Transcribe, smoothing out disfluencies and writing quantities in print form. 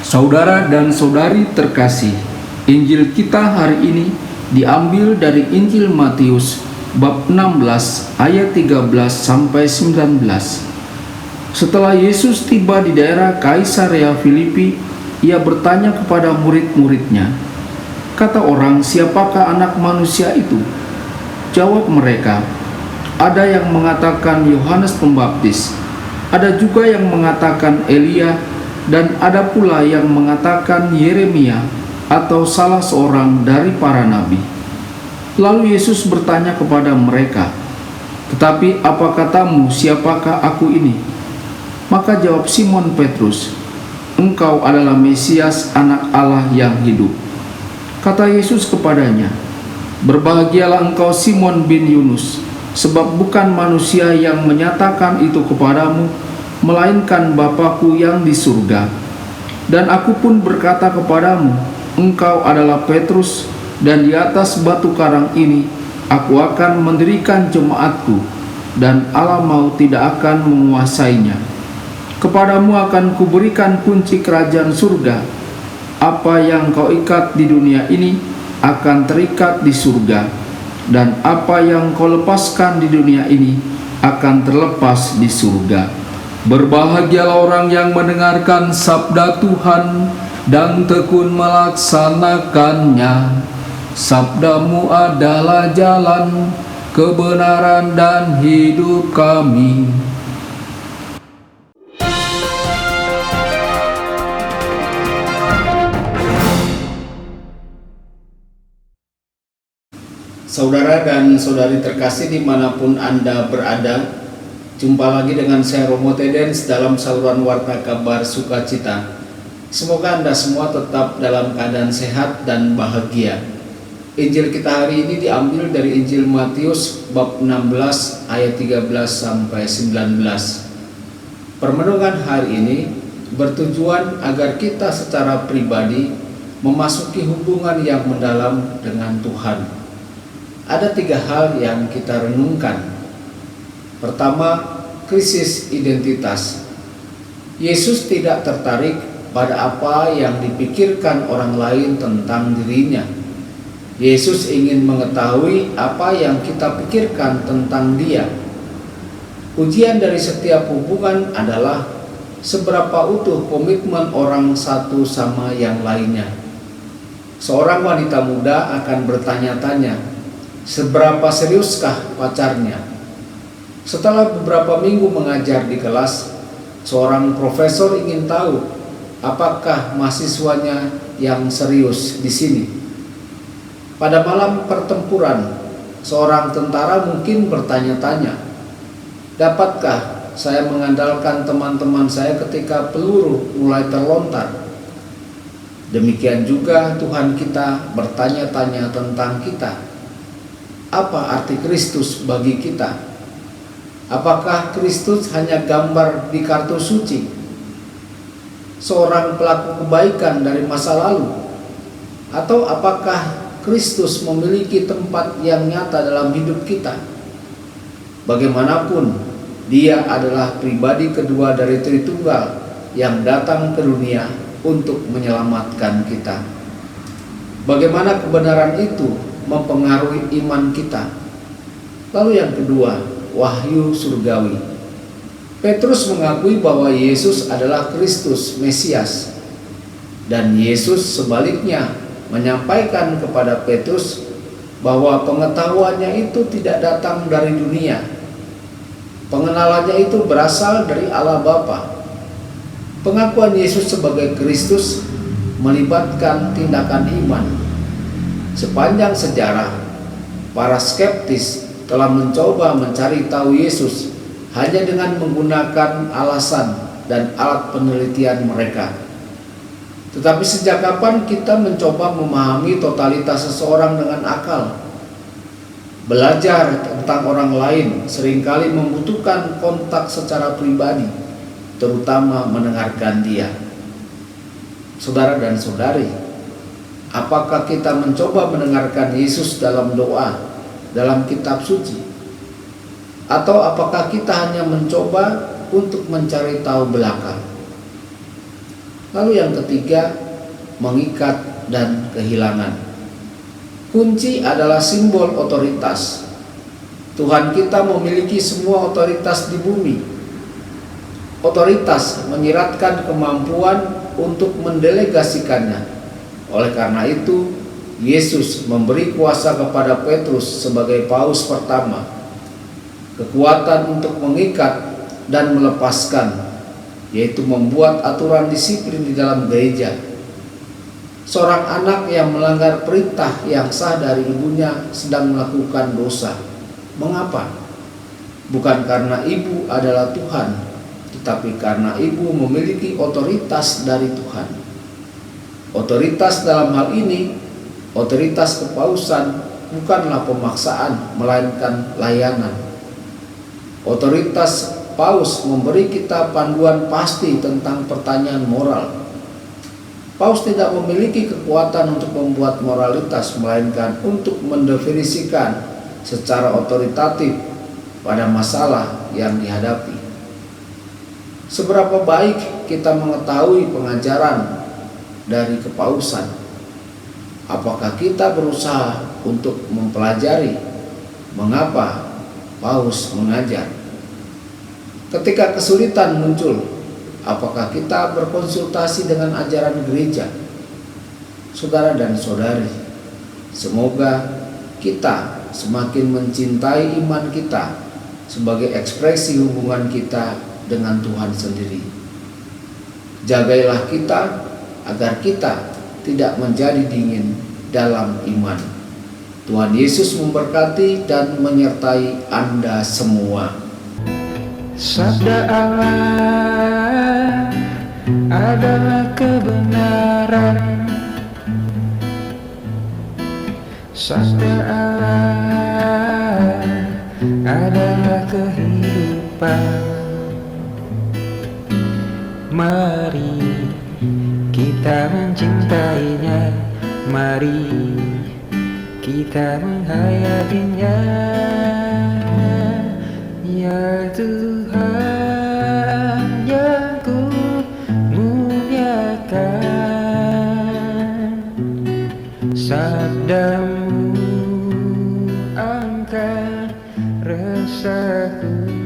Saudara dan saudari terkasih, Injil kita hari ini diambil dari Injil Matius bab 16 ayat 13 sampai 19. Setelah Yesus tiba di daerah Kaisarea Filipi, ia bertanya kepada murid-muridnya, "Kata orang, siapakah anak manusia itu?" Jawab mereka, "Ada yang mengatakan Yohanes Pembaptis, ada juga yang mengatakan Elia, dan ada pula yang mengatakan Yeremia atau salah seorang dari para nabi." Lalu Yesus bertanya kepada mereka, "Tetapi apa katamu, siapakah aku ini?" Maka jawab Simon Petrus, "Engkau adalah Mesias, anak Allah yang hidup." Kata Yesus kepadanya, "Berbahagialah engkau Simon bin Yunus, sebab bukan manusia yang menyatakan itu kepadamu, melainkan Bapa-Ku yang di surga. Dan aku pun berkata kepadamu, engkau adalah Petrus, dan di atas batu karang ini aku akan mendirikan jemaat-Ku, dan alam maut tidak akan menguasainya. Kepadamu akan kuberikan kunci kerajaan surga. Apa yang kau ikat di dunia ini akan terikat di surga, dan apa yang kau lepaskan di dunia ini akan terlepas di surga." Berbahagialah orang yang mendengarkan sabda Tuhan dan tekun melaksanakannya. Sabdamu adalah jalan, kebenaran dan hidup kami. Saudara dan saudari terkasih dimanapun Anda berada, jumpa lagi dengan saya Romo Tedens dalam saluran Warta Kabar Sukacita. Semoga Anda semua tetap dalam keadaan sehat dan bahagia. Injil kita hari ini diambil dari Injil Matius bab 16 ayat 13 sampai 19. Permenungan hari ini bertujuan agar kita secara pribadi memasuki hubungan yang mendalam dengan Tuhan. Ada 3 hal yang kita renungkan. Pertama, krisis identitas. Yesus tidak tertarik pada apa yang dipikirkan orang lain tentang dirinya. Yesus ingin mengetahui apa yang kita pikirkan tentang Dia. Ujian dari setiap hubungan adalah seberapa utuh komitmen orang satu sama yang lainnya. Seorang wanita muda akan bertanya-tanya, seberapa seriuskah pacarnya? Setelah beberapa minggu mengajar di kelas, seorang profesor ingin tahu apakah mahasiswanya yang serius di sini. Pada malam pertempuran, seorang tentara mungkin bertanya-tanya, dapatkah saya mengandalkan teman-teman saya ketika peluru mulai terlontar? Demikian juga Tuhan kita bertanya-tanya tentang kita. Apa arti Kristus bagi kita? Apakah Kristus hanya gambar di kartu suci, seorang pelaku kebaikan dari masa lalu? Atau apakah Kristus memiliki tempat yang nyata dalam hidup kita? Bagaimanapun, Dia adalah pribadi kedua dari Tritunggal yang datang ke dunia untuk menyelamatkan kita. Bagaimana kebenaran itu mempengaruhi iman kita? Lalu yang kedua, wahyu surgawi. Petrus mengakui bahwa Yesus adalah Kristus, Mesias. Dan Yesus sebaliknya menyampaikan kepada Petrus bahwa pengetahuannya itu tidak datang dari dunia. Pengenalannya itu berasal dari Allah Bapa. Pengakuan Yesus sebagai Kristus melibatkan tindakan iman. Sepanjang sejarah, para skeptis telah mencoba mencari tahu Yesus hanya dengan menggunakan alasan dan alat penelitian mereka. Tetapi sejak kapan kita mencoba memahami totalitas seseorang dengan akal? Belajar tentang orang lain seringkali membutuhkan kontak secara pribadi, terutama mendengarkan dia. Saudara dan saudari, apakah kita mencoba mendengarkan Yesus dalam doa, dalam kitab suci? Atau apakah kita hanya mencoba untuk mencari tahu belaka? Lalu yang ketiga, mengikat dan kehilangan. Kunci adalah simbol otoritas. Tuhan kita memiliki semua otoritas di bumi. Otoritas menyiratkan kemampuan untuk mendelegasikannya. Oleh karena itu, Yesus memberi kuasa kepada Petrus sebagai paus pertama, kekuatan untuk mengikat dan melepaskan, yaitu membuat aturan disiplin di dalam gereja. Seorang anak yang melanggar perintah yang sah dari ibunya sedang melakukan dosa. Mengapa? Bukan karena ibu adalah Tuhan, tetapi karena ibu memiliki otoritas dari Tuhan. Otoritas dalam hal ini, otoritas kepausan, bukanlah pemaksaan, melainkan layanan. Otoritas paus memberi kita panduan pasti tentang pertanyaan moral. Paus tidak memiliki kekuatan untuk membuat moralitas, melainkan untuk mendefinisikan secara otoritatif pada masalah yang dihadapi. Seberapa baik kita mengetahui pengajaran dari kepausan? Apakah kita berusaha untuk mempelajari mengapa paus mengajar? Ketika kesulitan muncul, apakah kita berkonsultasi dengan ajaran gereja? Saudara dan saudari, semoga kita semakin mencintai iman kita sebagai ekspresi hubungan kita dengan Tuhan sendiri. Jagailah kita agar kita tidak menjadi dingin dalam iman. Tuhan Yesus memberkati dan menyertai Anda semua. Sabda Allah adalah kebenaran. Sabda Allah adalah kehidupan. Mari kita mencintainya, mari kita menghayatinya. Ya Tuhan yang ku muliakan, sabdamu angkat resahku.